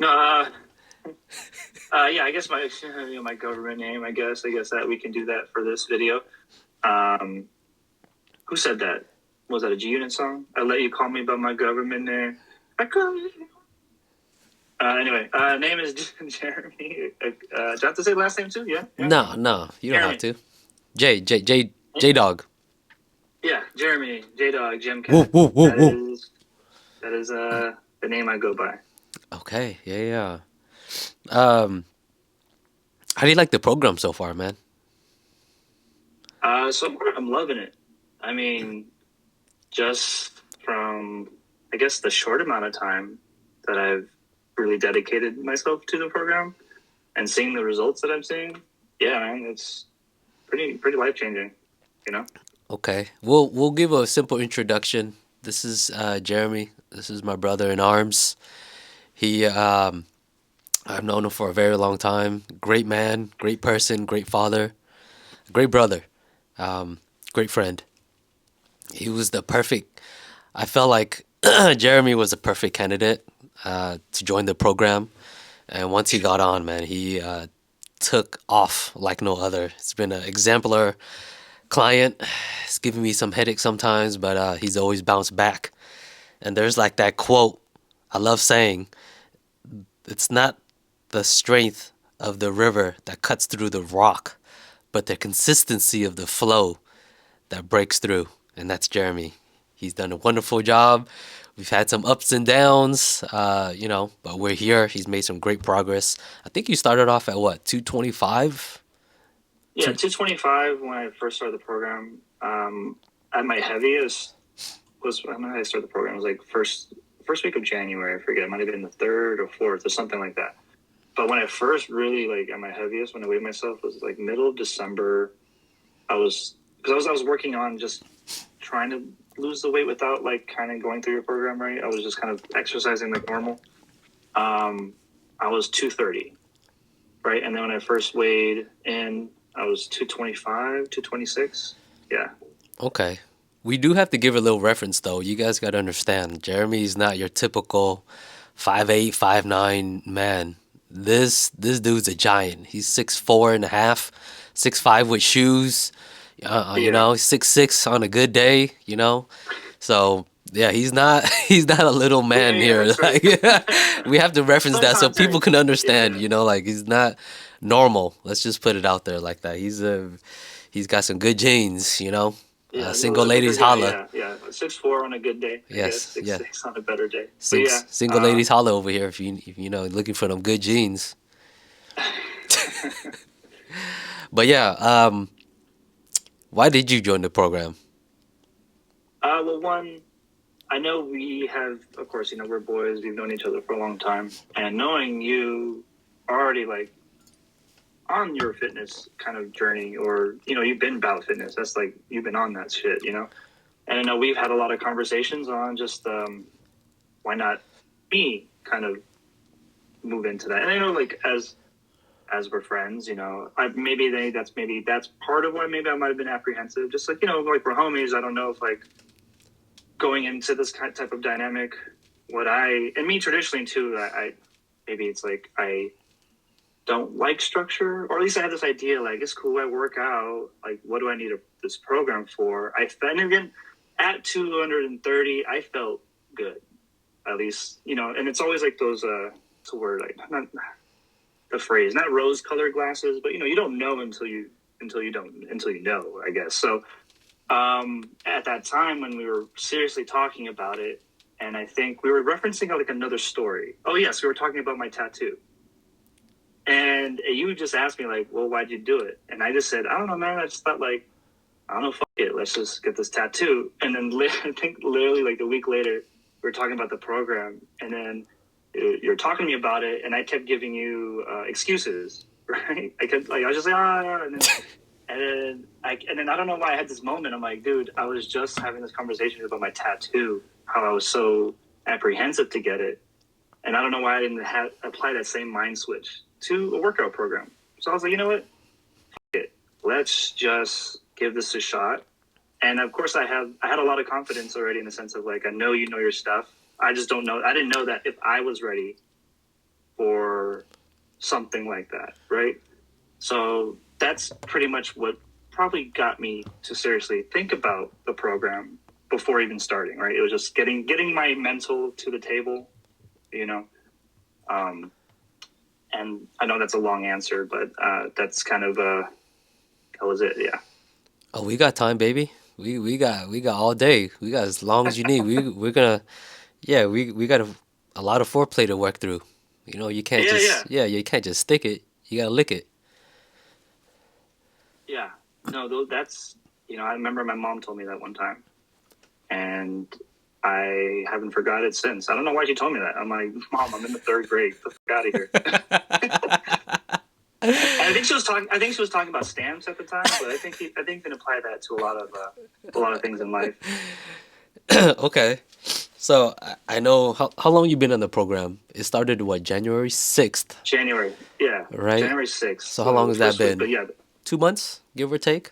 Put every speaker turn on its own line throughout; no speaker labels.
No, yeah, I guess my government name. I guess that we can do that for this video. Um, who said that? Was that a G Unit song? I let you call me by my government name. I call you. Anyway, name is Jeremy. Do I have to say last name too? Yeah, yeah.
No, no, you don't have
Jeremy.
to. J Dog.
Yeah, Jeremy J Dog
Woo,
Jemcat.
woo, woo,
That
woo.
is that is the name I go by.
Okay, yeah, yeah. How do you like the program so far, man?
So far I'm loving it. I mean, just from I guess the short amount of time that I've really dedicated myself to the program and seeing the results that I'm seeing, yeah, man, it's pretty life changing, you know?
Okay, we'll give a simple introduction. This is Jeremy. This is my brother in arms. He I've known him for a very long time. Great man, great person, great father, great brother, um, great friend. He was the perfect. I felt like Jeremy was a perfect candidate to join the program. And once he got on, man, he took off like no other. It's been an exemplar client. It's giving me some headaches sometimes, but he's always bounced back. And there's like that quote I love saying, it's not the strength of the river that cuts through the rock, but the consistency of the flow that breaks through. And that's Jeremy. He's done a wonderful job. We've had some ups and downs, but we're here. He's made some great progress. I think you started off at what, 225?
Yeah,
Two,
225 when I first started the program. At my heaviest was when I started the program. It was like first week of January. I forget. It might have been the third or fourth or something like that. But when I first really like at my heaviest, when I weighed myself, was like middle of December. I was working on just trying to lose the weight without like kind of going through your program, right? I was just kind of exercising like normal. Um, I was 230, right? And then when I first weighed in, I was 225, 226. Yeah.
okay. We do have to give a little reference though. You guys got to understand, Jeremy's not your typical 5'8", 5'9" man. This dude's a giant. He's 6'4" and a half, 6'5" with shoes.
Yeah.
6'6" on a good day. So yeah, he's not he's not a little
Yeah,
man
yeah,
here.
that's right.
Like we have to reference that so
Sometimes,
people
right?
can understand.
Yeah.
Like he's not normal. Let's just put it out there like that. He's got some good genes.
Yeah,
Single
a bigger
ladies
guy.
holla.
Yeah, yeah. 6'4" on a good day, I guess.
Yes,
Six
yeah.
six on a better day. But yeah.
Single ladies holla over here if looking for them good genes. But yeah, why did you join the program?
Well, one, I know we have, of course, we're boys. We've known each other for a long time, and knowing you already like on your fitness kind of journey, or you've been about fitness. That's like you've been on that shit. And I know we've had a lot of conversations on just why not me kind of move into that. And I know like as we're friends, that's part of why maybe I might have been apprehensive. Just like like we're homies. I don't know if like going into this kind of type of dynamic, what I and me traditionally too. I maybe it's like I don't like structure, or at least I have this idea like it's cool. I work out. Like, what do I need this program for? And again, at 230, I felt good. At least and it's always like those to where like not the phrase, not rose-colored glasses, but you don't know until you know, I guess. So at that time when we were seriously talking about it, and I think we were referencing like another story. Oh yes, we were talking about my tattoo. And you just asked me like, well, why'd you do it? And I just said, I don't know, man. I just thought like, I don't know, fuck it. Let's just get this tattoo. And then I think literally like a week later, we were talking about the program, and then you're talking to me about it, and I kept giving you excuses, right? I was just like, and then I don't know why I had this moment. I'm like, dude, I was just having this conversation about my tattoo, how I was so apprehensive to get it, and I don't know why I didn't apply that same mind switch to a workout program. So I was like, you know what? F- it. Let's just give this a shot. And of course, I had a lot of confidence already in the sense of like, I know you know your stuff. I just don't know. I didn't know that if I was ready or something like that, right? So that's pretty much what probably got me to seriously think about the program before even starting, right? It was just getting my mental to the table, you know. Um, and I know that's a long answer, but that's kind of that was it. Yeah.
Oh, we got time, baby. We got all day. We got as long as you need. We're gonna yeah, we got a lot of foreplay to work through. You know, you can't
Yeah, yeah,
just yeah, you can't just stick it. You gotta lick it.
yeah. No, that's I remember my mom told me that one time, and I haven't forgot it since. I don't know why she told me that. I'm like, Mom, I'm in the third grade. Get the fuck out of here. And I think she was talking. I think she was talking about stamps at the time, but I think you can apply that to a lot of things in life.
Okay. So I know how long you been in the program. It started what, January 6th,
January, yeah,
right?
January 6th.
So how long
So
has that
first week,
been?
but yeah,
2 months, give or take?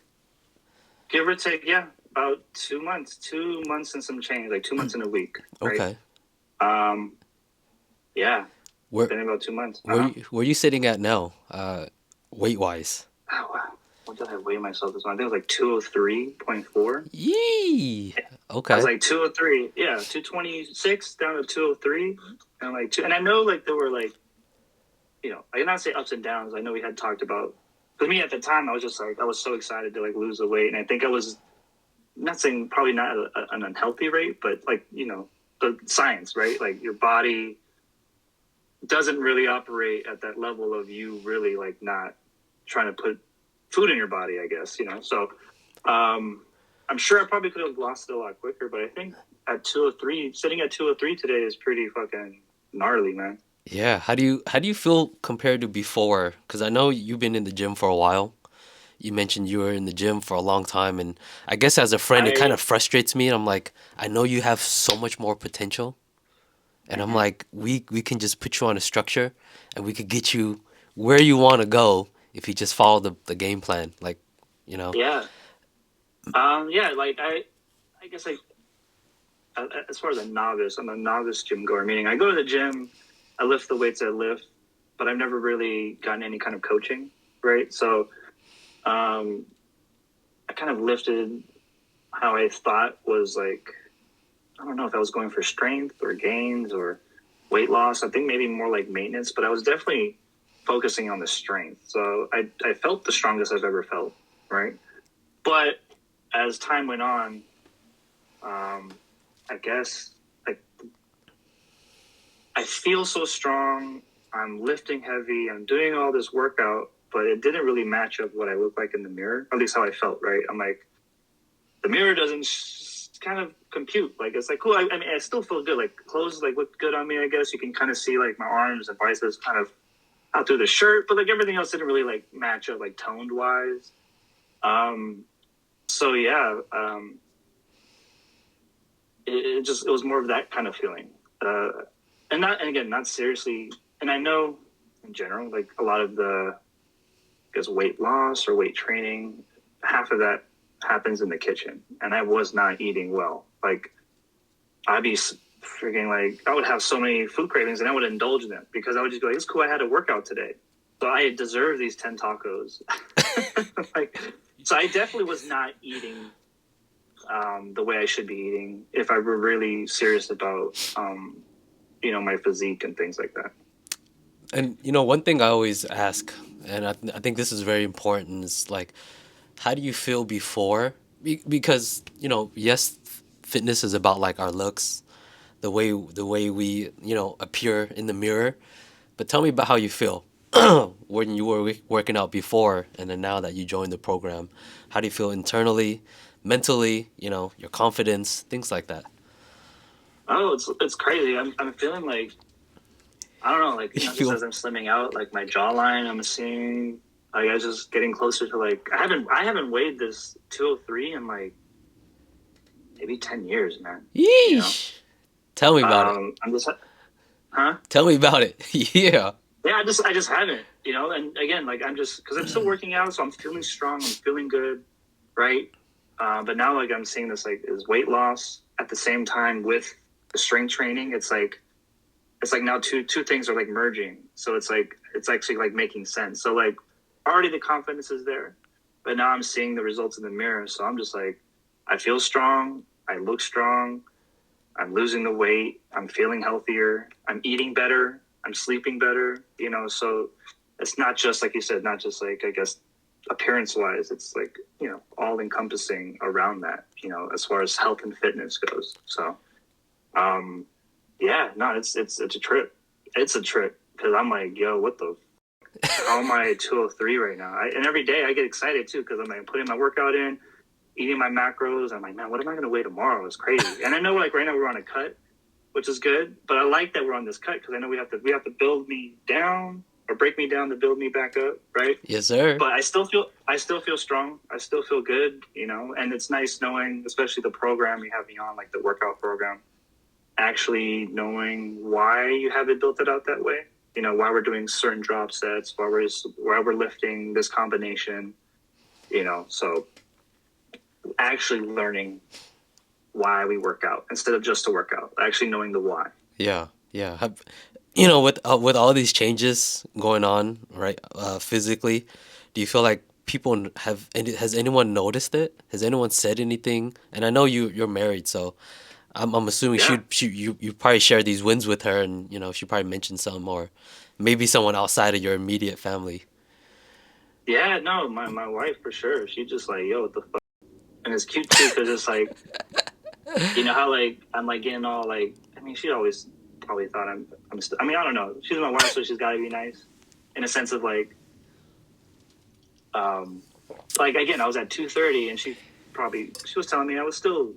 give or take, yeah, about 2 months, 2 months and some change, like 2 months in a week, right?
Okay.
Um, yeah,
Where
been about 2 months.
where you sitting at now? Weight wise.
Oh, wow. What did I weigh myself this month? I think it was like 203.4.
Yee.
I was
Okay.
like 203, yeah, 226 down to 203, and like two. And I know like there were like I cannot say ups and downs. I know we had talked about. For me at the time, I was just like I was so excited to like lose the weight, and I think I was not saying probably not an unhealthy rate, but like the science, right? Like your body doesn't really operate at that level of you really like not trying to put food in your body, I guess, So I'm sure I probably could have lost it a lot quicker, but I think at 203, sitting at 203 today is pretty fucking gnarly, man.
Yeah. How do you feel compared to before? Because I know you've been in the gym for a while. You mentioned you were in the gym for a long time, and I guess as a friend, it kind
I
of frustrates me. And I'm like, I know you have so much more potential, and I'm
Mhm.
like, we can just put you on a structure, and we could get you where you want to go if you just follow the game plan. Like, you know.
Yeah. Yeah, like I guess like as far as a novice, I'm a novice gym goer, meaning I go to the gym, I lift the weights I lift, but I've never really gotten any kind of coaching, right? So um, I kind of lifted how I thought was like, I don't know if I was going for strength or gains or weight loss. I think maybe more like maintenance, but I was definitely focusing on the strength. So I felt the strongest I've ever felt, right? But as time went on, um, I guess like I feel so strong. I'm lifting heavy. I'm doing all this workout, but it didn't really match up what I look like in the mirror. At least how I felt, right? I'm like, the mirror doesn't kind of compute. Like, it's like, cool. I mean, I still feel good. Like, clothes like look good on me, I guess. You can kind of see like my arms and biceps kind of out through the shirt, but like everything else didn't really like match up like toned wise. Um, so yeah, it was more of that kind of feeling. And again, not seriously. And I know in general, like a lot of the, I guess, weight loss or weight training, half of that happens in the kitchen. And I was not eating well. Like I'd be freaking like, I would have so many food cravings and I would indulge in them because I would just be like, it's cool. I had a workout today. So I deserve these 10 tacos. Like, so I definitely was not eating the way I should be eating if I were really serious about, my physique and things like that.
And one thing I always ask, and I think this is very important, is like, how do you feel before? Because yes, fitness is about like our looks, the way we appear in the mirror. But tell me about how you feel when you were working out before, and then now that you joined the program. How do you feel internally, mentally? Your confidence, things like that.
Oh, it's crazy. I'm feeling like I don't know, like
You
just
feel
as I'm slimming out, like my jawline, I'm seeing like I was just getting closer to like I haven't weighed this 203 in like maybe 10 years, man. You know,
yeesh. Tell me about it.
I'm just huh?
Tell me about it. Yeah.
Yeah, I just haven't, and again, like I'm just because I'm still working out, so I'm feeling strong, I'm feeling good, right? But now like I'm seeing this like is weight loss at the same time with the strength training. It's like it's like now two things are like merging. So it's actually like making sense. So like already the confidence is there, but now I'm seeing the results in the mirror. So I'm just like, I feel strong. I look strong. I'm losing the weight. I'm feeling healthier. I'm eating better. I'm sleeping better. So it's not just like you said, not just like, I guess, appearance wise. It's like, all encompassing around that, as far as health and fitness goes. So, yeah, no, it's a trip. It's a trip because I'm like, yo, what the? How am I at 203 right now? And every day I get excited too because I'm like putting my workout in, eating my macros. I'm like, man, what am I going to weigh tomorrow? It's crazy. And I know like right now we're on a cut, which is good, but I like that we're on this cut because I know we have to build me down or break me down to build me back up, right?
Yes, sir.
But I still feel strong. I still feel good, and it's nice knowing, especially the program you have me on, like the workout program, actually knowing why you have it built it out that way. Why we're doing certain drop sets, why we're lifting this combination, so actually learning why we work out instead of just to work out, actually knowing the why.
Yeah, yeah. With all these changes going on, right? Physically, do you feel like has anyone noticed it? Has anyone said anything? And I know you're married, so I'm assuming
Yeah.
you probably share these wins with her, and she probably mentioned some, or maybe someone outside of your immediate family.
Yeah, no, my wife for sure. She just like, yo, what the fuck? And it's cute too because it's like, how like I'm like getting all like. I mean, she always probably thought I'm. I mean, I don't know. She's my wife, so she's got to be nice, in a sense of like again, I was at 230, and she was telling me I was still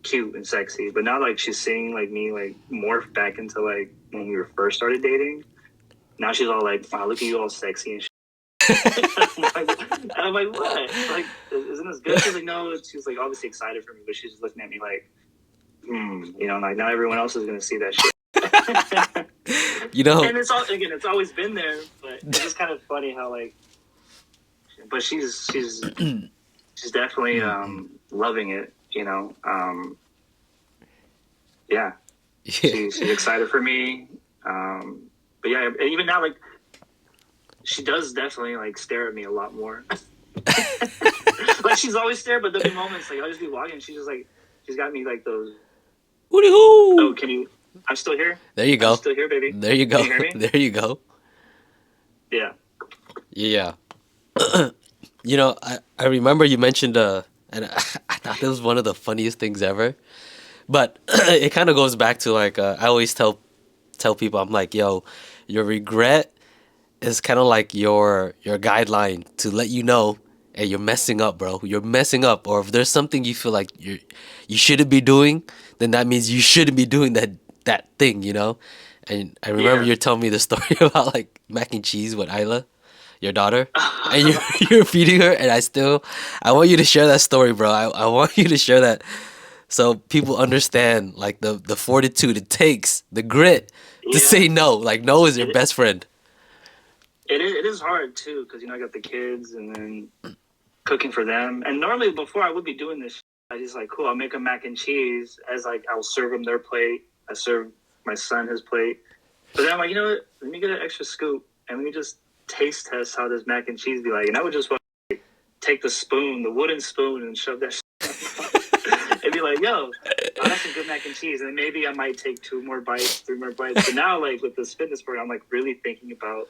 cute and sexy, but now like she's seeing like me like morph back into like when we were first started dating. Now she's all like, wow, look at you all sexy and shit. And I'm like, what? Like, isn't this good? She's like, no. She's like, obviously excited for me, but she's just looking at me like, like now everyone else is gonna see that shit.
You know,
And it's always been there, but it's just kind of funny how like, but she's definitely loving it. Yeah,
yeah,
she's excited for me. But yeah, and even now like. She does definitely like stare at me a lot more. Like she's always stared, but there'll be moments like I'll just be walking and she's just like she's got me like those.
hooty
Oh,
hoo.
can you? I'm still here.
There you
I'm
go.
still here, baby.
There you
Can
go.
you hear me?
There you go.
Yeah.
Yeah. I remember you mentioned and I thought this was one of the funniest things ever. But it kind of goes back to like I always tell people I'm like, yo, your regret is kind of like your guideline to let you know, hey, you're messing up, bro. You're messing up. Or if there's something you feel like you shouldn't be doing, then that means you shouldn't be doing that thing. And I remember
Yeah.
you're telling me the story about like mac and cheese with Isla, your daughter, and you're feeding her, and I want you to share that story, bro. I want you to share that so people understand like the fortitude it takes, the grit to
Yeah.
say no. Like no is your
It
best friend.
it is hard too because I got the kids and then cooking for them. And normally before I would be doing this, I just like cool. I'll make a mac and cheese as like I'll serve them their plate. I serve my son his plate. But then I'm like, you know what? Let me get an extra scoop and let me just taste test how this mac and cheese be like. And I would just like, take the spoon, the wooden spoon, and shove that shit. And be like, yo, that's some good mac and cheese. And then maybe I might take 2 more bites, 3 more bites. But now, like with this fitness program, I'm like really thinking about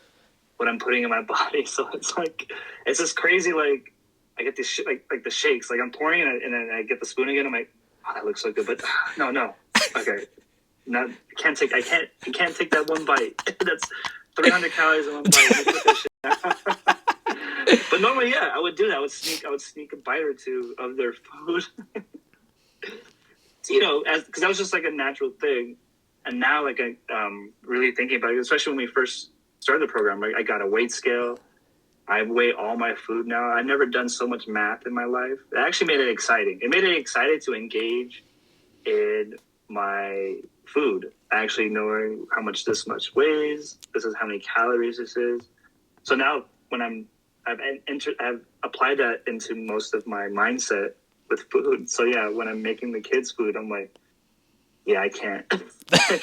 what I'm putting in my body. So it's like, it's just crazy. Like I get this shit, like the shakes. Like I'm pouring it, and then I get the spoon again. I'm like, oh, that looks so good. But no, okay. Not I can't take that one bite. That's 300 calories in one bite. Let me put that shit. But normally, yeah, I would do that. I would sneak a bite or two of their food. Because that was just like a natural thing. And now, like really thinking about it, especially when we first started the program, I got a weight scale. I weigh all my food now. I've never done so much math in my life. It actually made it exciting. It made it exciting to engage in my food, actually knowing how much this much weighs. This is how many calories this is. So now when I've applied that into most of my mindset with food. So yeah, when I'm making the kids food, I'm like, yeah, I can't. I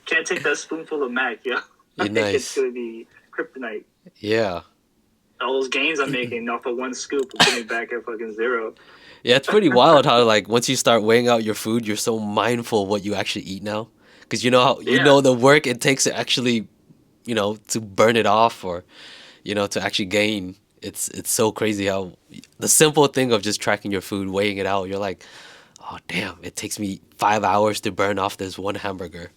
can't take that spoonful of mac, yo. I
You're
think it's
nice.
gonna be kryptonite.
Yeah.
All those gains I'm making off of one scoop will put me back at fucking zero.
Yeah, it's pretty wild how like once you start weighing out your food, you're so mindful of what you actually eat now. Because you know how you
Yeah,
know the work it takes to actually, to burn it off or, to actually gain. It's so crazy how the simple thing of just tracking your food, weighing it out, you're like, oh damn, it takes me 5 hours to burn off this one hamburger.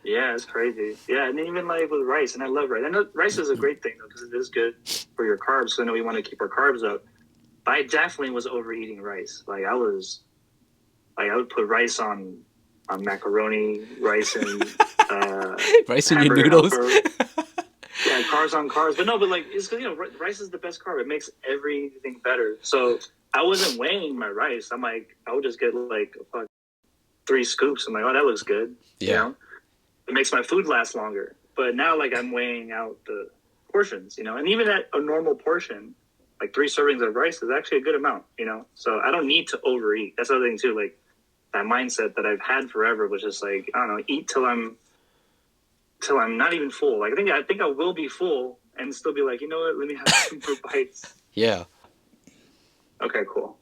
yeah, it's crazy. Yeah, and even like with rice, and I love rice. I know rice is a great thing though because it is good for your carbs. So I know we want to keep our carbs up. But I definitely was overeating rice. I would put rice on macaroni, rice and
Rice in your
hamburger
noodles.
helper. Yeah, carbs on carbs. But no, but like it's because rice is the best carb. It makes everything better. So I wasn't weighing my rice. I'm like I would just get like fuck 3 scoops. I'm like, oh, that looks good. You
Yeah.
know, it makes my food last longer. But now like I'm weighing out the portions. And even at a normal portion, like 3 servings of rice is actually a good amount. So I don't need to overeat. That's the other thing too. Like that mindset that I've had forever was just like I don't know, eat till I'm not even full. Like I think I will be full and still be like, you know what? Let me have 2 more bites.
Yeah.
Okay, cool.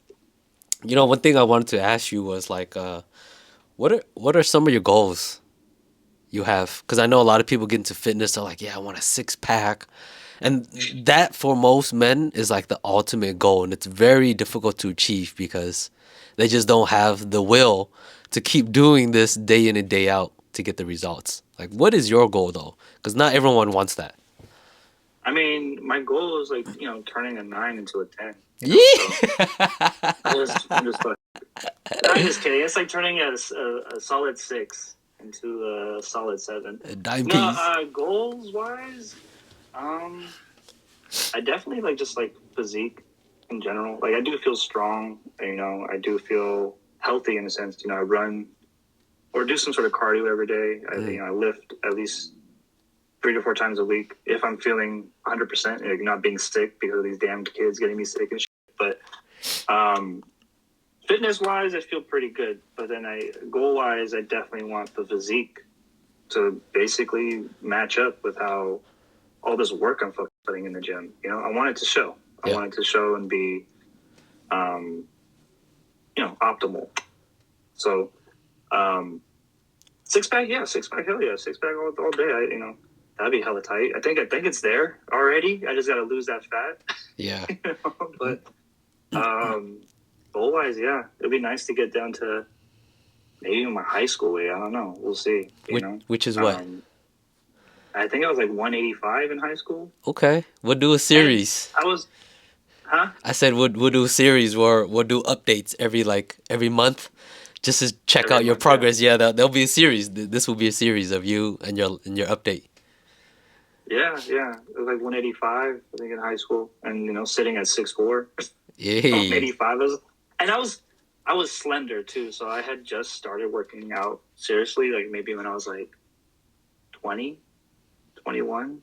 One thing I wanted to ask you was like, what are some of your goals you have? Because I know a lot of people get into fitness. They're like, yeah, I want a 6 pack, and that for most men is like the ultimate goal, and it's very difficult to achieve because they just don't have the will to keep doing this day in and day out to get the results. Like, what is your goal though? Because not everyone wants that.
I mean, my goal is like turning a 9 into a 10. So
Yeah.
I'm just fucking. I'm just kidding. It's like turning a solid 6 into a solid 7.
Dime
No,
piece.
goals wise, um, I definitely like just like physique in general. Like I do feel strong. I do feel healthy in a sense. I run or do some sort of cardio every day.
Mm.
I lift at least 3 to 4 times a week if I'm feeling 100%, like not being sick because of these damn kids getting me sick and shit. But fitness wise, I feel pretty good. But then goal wise, I definitely want the physique to basically match up with how all this work I'm fucking putting in the gym. I want it to show. I
Yeah.
want it to show and be, optimal. So, 6 pack, yeah, 6 pack, hell yeah, 6 pack all day. That'd be hella tight. I think it's there already. I just gotta lose that fat.
Yeah.
But goal wise, yeah, it'd be nice to get down to maybe my high school weight. I don't know. We'll see.
Which is what?
Um, I think I was like 185 in high school,
Okay. We'll do a
and
series.
I was, huh?
I said we'll do a series where we'll do updates every month, just to check
Every
out your
month, yeah.
progress. Yeah, there'll be a series. This will be a series of you and your update.
Yeah, yeah. It was like 185, I think, in high school, and sitting at 6'4",
Yay.
185. I was slender too, so I had just started working out seriously, like maybe when I was like 20, 21.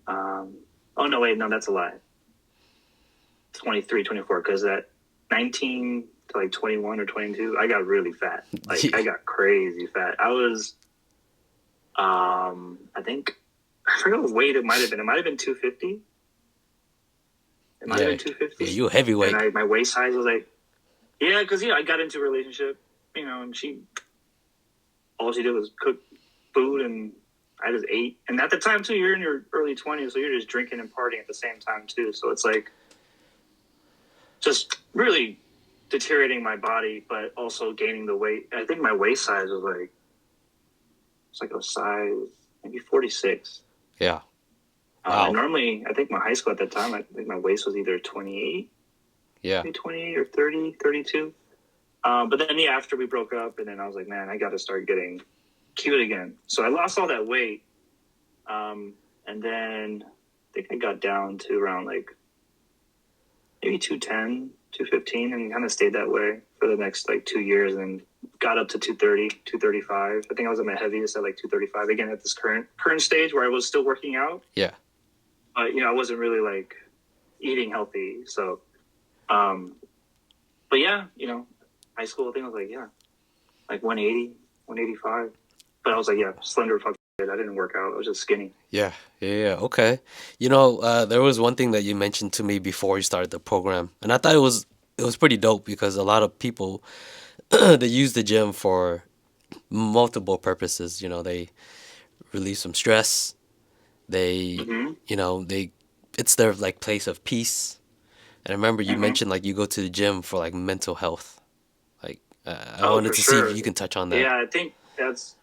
Oh no, wait, no, that's a lie. 23, 24, because at 19 to like 21 or 22, I got really fat. Like I got crazy fat. I was, I think, I forget what weight it might have been. It might have been 250. It might have
Yeah.
been 250.
Yeah, you a heavyweight.
And my waist size was like, yeah, because I got into a relationship, and all she did was cook food, and I just ate. And at the time too, you're in your early 20s, so you're just drinking and partying at the same time too. So it's like just really deteriorating my body, but also gaining the weight. I think my waist size was like it's like a size maybe 46.
Yeah.
And
Wow.
normally, I think my high school at that time, I think my waist was either 28,
Yeah.
maybe 28 or 30, 32. But then after we broke up, and then I was like, man, I got to start getting cute again. So I lost all that weight. And then I think I got down to around like maybe 210, 215, and kind of stayed that way for the next like 2 years, and got up to 230, 235. I think I was at my heaviest at like 235 again at this current stage where I was still working out.
Yeah.
But, I wasn't really like eating healthy. So, but yeah, high school, I think I was like, yeah, like 180, 185. But I was like, yeah, slender fucking kid. I didn't work out. I was just skinny.
Yeah, yeah, okay. There was one thing that you mentioned to me before you started the program, and I thought it was pretty dope because a lot of people they use the gym for multiple purposes. They relieve some stress. They,
Mm-hmm.
they it's their like place of peace. And I remember you
Mm-hmm.
mentioned like you go to the gym for like mental health. Like I
Oh,
wanted
for
to see if
sure.
you can touch on that.
Yeah, I think that's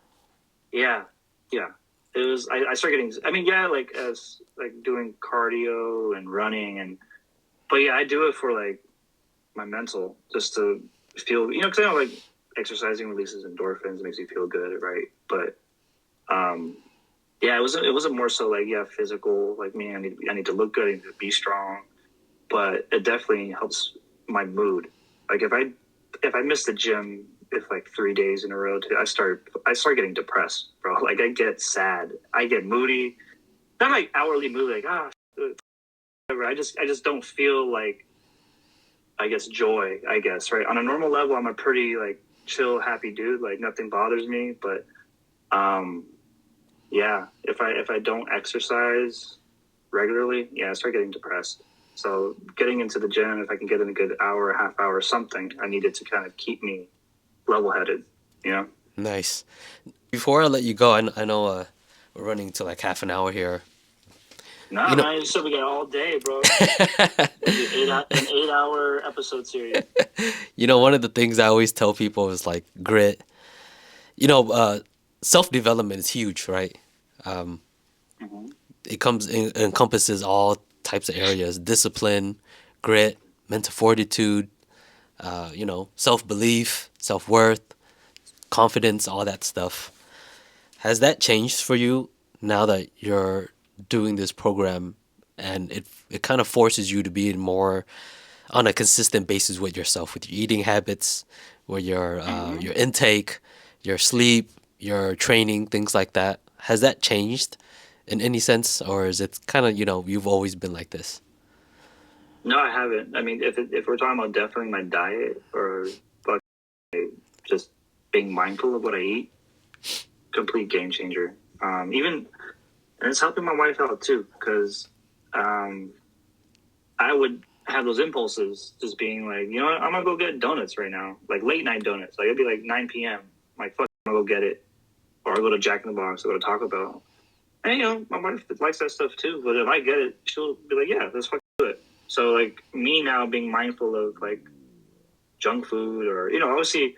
yeah, yeah. It was. I started getting. I mean, yeah, like as like doing cardio and running but yeah, I do it for like my mental, just to feel. Because I know like exercising releases endorphins, makes you feel good, right? But um, yeah, it wasn't more so like yeah physical. Like me, I need to look good, I need to be strong. But it definitely helps my mood. Like if I miss the gym if like 3 days in a row, I start getting depressed, bro. Like I get sad, I get moody. Not like hourly moody, like whatever. I just don't feel like I guess joy. I guess right on a normal level, I'm a pretty like chill, happy dude. Like nothing bothers me. But um, yeah, if I don't exercise regularly, yeah, I start getting depressed. So getting into the gym, if I can get in a good hour, half hour, something, I need it to kind of keep me level headed. You know?
Nice. Before I let you go, I know we're running to like half an hour here.
Nah,
You know,
man, you said we got all day, bro. It'll be an 8 hour episode series.
one of the things I always tell people is like grit. You know, uh, Self development is huge, right? Um,
Mm-hmm.
it encompasses all types of areas: discipline, grit, mental fortitude, self belief, self worth, confidence, all that stuff. Has that changed for you now that you're doing this program, and it kind of forces you to be more on a consistent basis with yourself, with your eating habits, with
Mm-hmm.
your intake, your sleep, your training, things like that? Has that changed in any sense, or is it kind of you've always been like this?
No, I haven't. I mean, if we're talking about definitely my diet or fuck, just being mindful of what I eat, complete game changer. Even and it's helping my wife out too, because um, I would have those impulses, just being like, what, I'm gonna go get donuts right now, like late night donuts. Like it'd be like 9 p.m. Like fuck, I'm gonna go get it, or I'll go to Jack in the Box, or go to Taco Bell. And my wife likes that stuff too. But if I get it, she'll be like, yeah, let's fucking do it. So like me now being mindful of like junk food, or obviously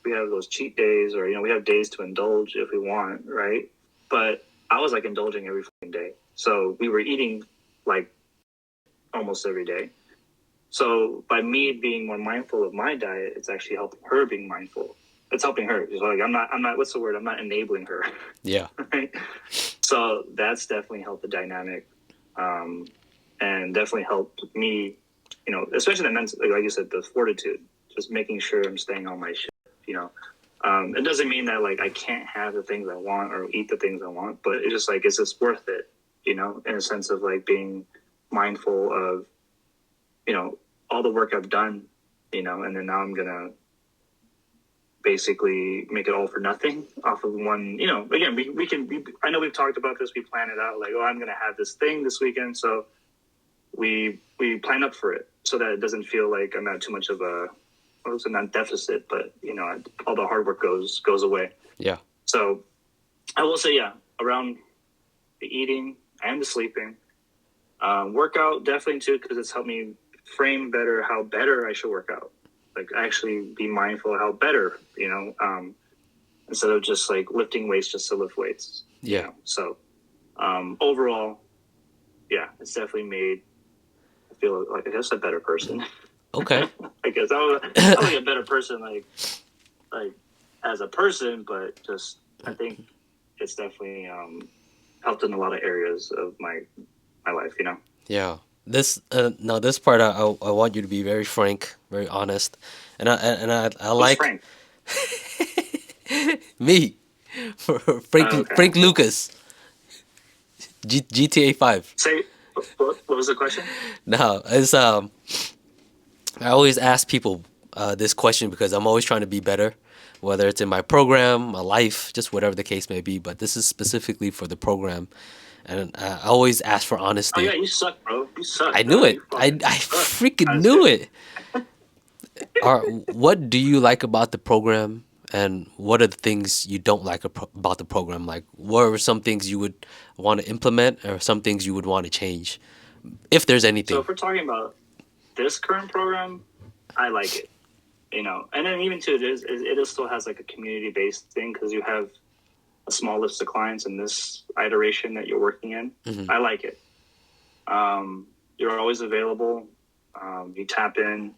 we have those cheat days, or we have days to indulge if we want, right? But I was like indulging every fucking day, so we were eating like almost every day. So by me being more mindful of my diet, it's actually helping her being mindful. It's helping her. It's like I'm not. What's the word? I'm not enabling her.
Yeah.
Right? So that's definitely helped the dynamic, and definitely helped me. Especially the mental, like you said, the fortitude. Just making sure I'm staying on my shit. It doesn't mean that like I can't have the things I want or eat the things I want, but it's just like it's just worth it. In a sense of like being mindful of all the work I've done, and then now I'm gonna basically make it all for nothing off of one. Again, I know we've talked about this. We plan it out like, oh, I'm gonna have this thing this weekend, so we plan up for it so that it doesn't feel like I'm at too much of a, well, it's not deficit, but all the hard work goes away.
Yeah.
So I will say, yeah, around the eating and the sleeping, workout definitely too, because it's helped me frame better how better I should work out. Like actually be mindful of how better, instead of just like lifting weights just to lift weights.
Yeah.
So overall, yeah, it's definitely made I feel like I guess a better person.
Okay.
I guess I'm like a better person, like as a person, but just I think it's definitely helped in a lot of areas of my life.
Yeah. This part I want you to be very frank, very honest, and I
Who's
like
Frank?
me,
Oh, okay.
Frank Lucas, GTA 5.
Say what was the question?
No, it's I always ask people this question because I'm always trying to be better, whether it's in my program, my life, just whatever the case may be. But this is specifically for the program, and I always ask for
Oh yeah,
honesty.
you suck, bro. You suck.
I knew
You
it. I
fucking suck.
freaking
I was
knew
kidding.
it. What do you like about the program, and what are the things you don't like about the program? Like, what are some things you would want to implement, or some things you would want to change, if there's
So
anything?
if we're talking about this current program, I like it. And then even too, it still has like a community based thing because you have a small list of clients in this iteration that you're working in.
Hmm.
I like it. You're always available. You tap in.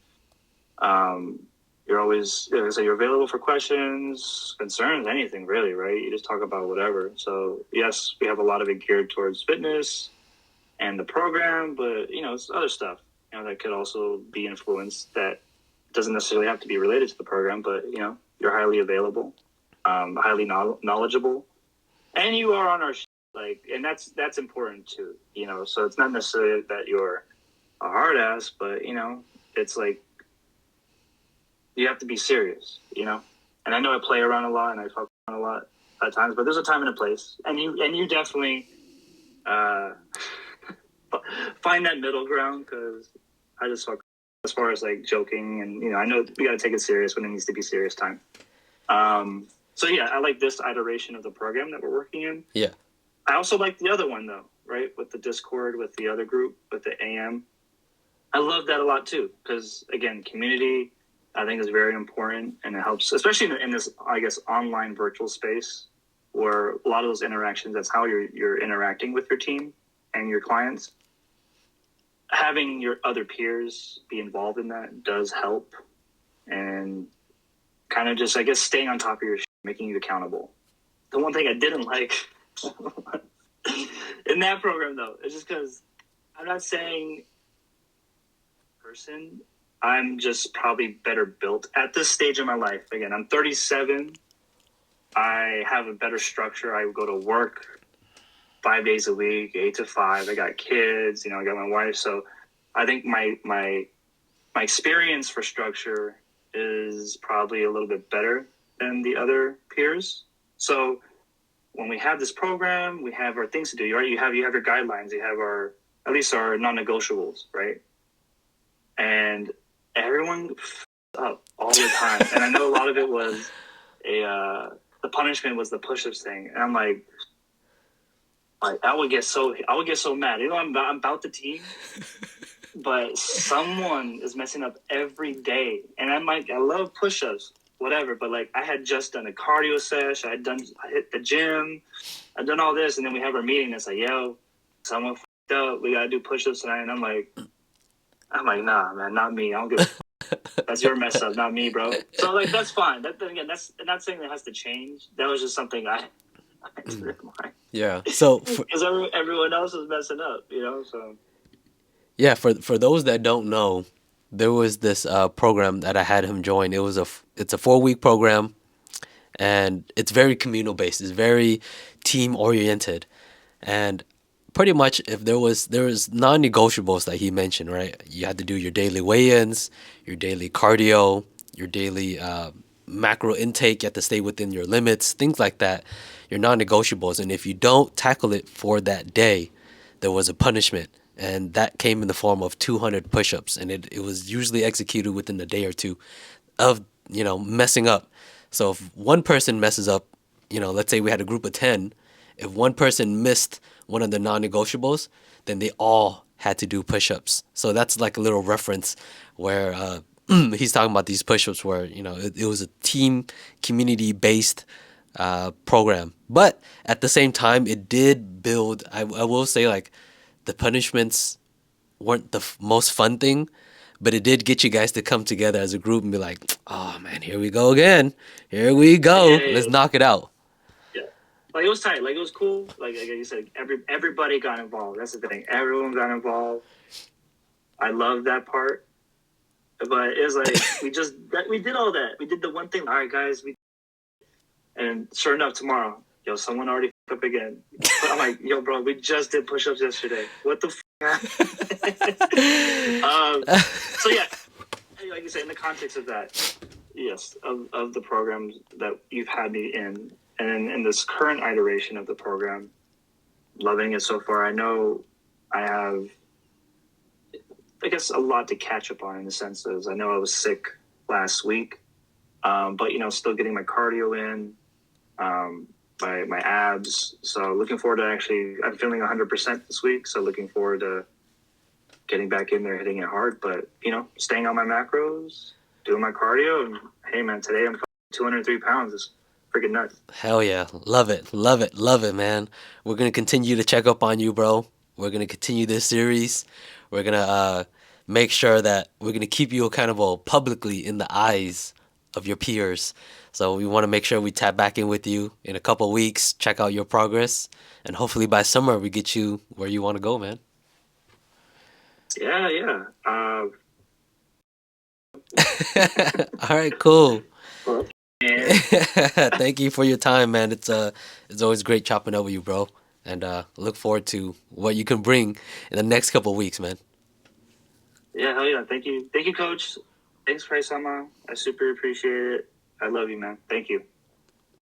Um, you're always so you're available for questions, concerns, anything really, right? You just talk about whatever. So yes, we have a lot of it geared towards fitness and the program, but it's other stuff that could also be influenced that doesn't necessarily have to be related to the program, but you're highly available, highly knowledgeable, and you are on our and that's important too. So it's not necessarily that you're a hard ass, but it's like you have to be serious. And I know I play around a lot and I talk around a lot at times, but there's a time and a place, and you definitely uh, find that middle ground because I just talk as far as like joking, and I know we got to take it serious when it needs to be serious time. So yeah, I like this iteration of the program that we're working in.
Yeah.
I also like the other one though, right? With the Discord, with the other group, with the AM. I love that a lot too because again, community I think is very important, and it helps, especially in this I guess online virtual space where a lot of those interactions. That's how you're interacting with your team and your clients. Having your other peers be involved in that does help, and kind of just I guess staying on top of your shit, making you accountable. The one thing I didn't like in that program though is just because I'm not saying person, I'm just probably better built at this stage of my life. Again, I'm 37. I have a better structure. I go to work 5 days a week, 8 to 5. I got kids, I got my wife. So I think my experience for structure is probably a little bit better than the other peers. So when we have this program, we have our things to do, right? You have your guidelines, you have at least our non-negotiables, right? And everyone up all the time. And I know a lot of it was the punishment was the push-ups thing. And I'm like I would get so mad. I'm about the team, but someone is messing up every day. And I'm like, I love push-ups, whatever. But like, I had just done a cardio sesh. I hit the gym. I've done all this. And then we have our meeting. It's like, yo, someone f***ed up. We got to do push-ups tonight. And I'm like, nah, man, not me. I don't give a that's your mess up, not me, bro. So like, that's fine. Again, that's I'm not saying that has to change. That was just something I didn't mind.
Yeah. So
Because everyone else is messing up, so.
yeah, for those that don't know, there was this program that I had him join. It's a 4 week program, and it's very communal based. It's very team oriented, and pretty much if there was non-negotiables that he mentioned, right? You had to do your daily weigh-ins, your daily cardio, your daily macro intake. You have to stay within your limits, things like that. Your non-negotiables, and if you don't tackle it for that day, there was a punishment, and that came in the form of 200 push-ups, and it was usually executed within a day or two of messing up. So if one person messes up, let's say we had a group of 10, if one person missed one of the non-negotiables, then they all had to do push-ups. So that's like a little reference where he's talking about these push-ups where it was a team community based program, but at the same time it did build. I will say, like, the punishments weren't the most fun thing, but it did get you guys to come together as a group and be like, oh man, here we go again, here we
Yeah,
go,
yeah,
let's
yeah.
knock it out.
Yeah. Like, it was tight. Like, it was cool. Like you said, everybody got involved. That's the thing. Everyone got involved. I love that part. But it was like, we did all that. We did the one thing. All right, guys. And sure enough, tomorrow, yo, someone already f***ed up again. But I'm like, yo, bro, we just did push-ups yesterday. What the f***? So yeah, like you said, in the context of that, yes, of the programs that you've had me in, and in this current iteration of the program, loving it so far. I know I have, I guess, a lot to catch up on in the sense of I know I was sick last week, but still getting my cardio in, my abs. So looking forward to actually, I'm feeling 100% this week. So looking forward to getting back in there, hitting it hard. But staying on my macros, doing my cardio, and hey, man, today I'm 203 pounds. It's freaking nuts.
Hell yeah. Love it. Love it. Love it, man. We're going to continue to check up on you, bro. We're going to continue this series. We're going to make sure that we're going to keep you accountable publicly in the eyes of your peers. So we want to make sure we tap back in with you in a couple weeks, check out your progress, and hopefully by summer we get you where you want to go, man.
Yeah, yeah.
All right, cool.
Well, and
Thank you for your time, man. It's always great chopping up with you, bro. And look forward to what you can bring in the next couple weeks, man.
yeah, hell yeah. Thank you, coach. Thanks, Price Sama. I super appreciate it. I love you, man. Thank you.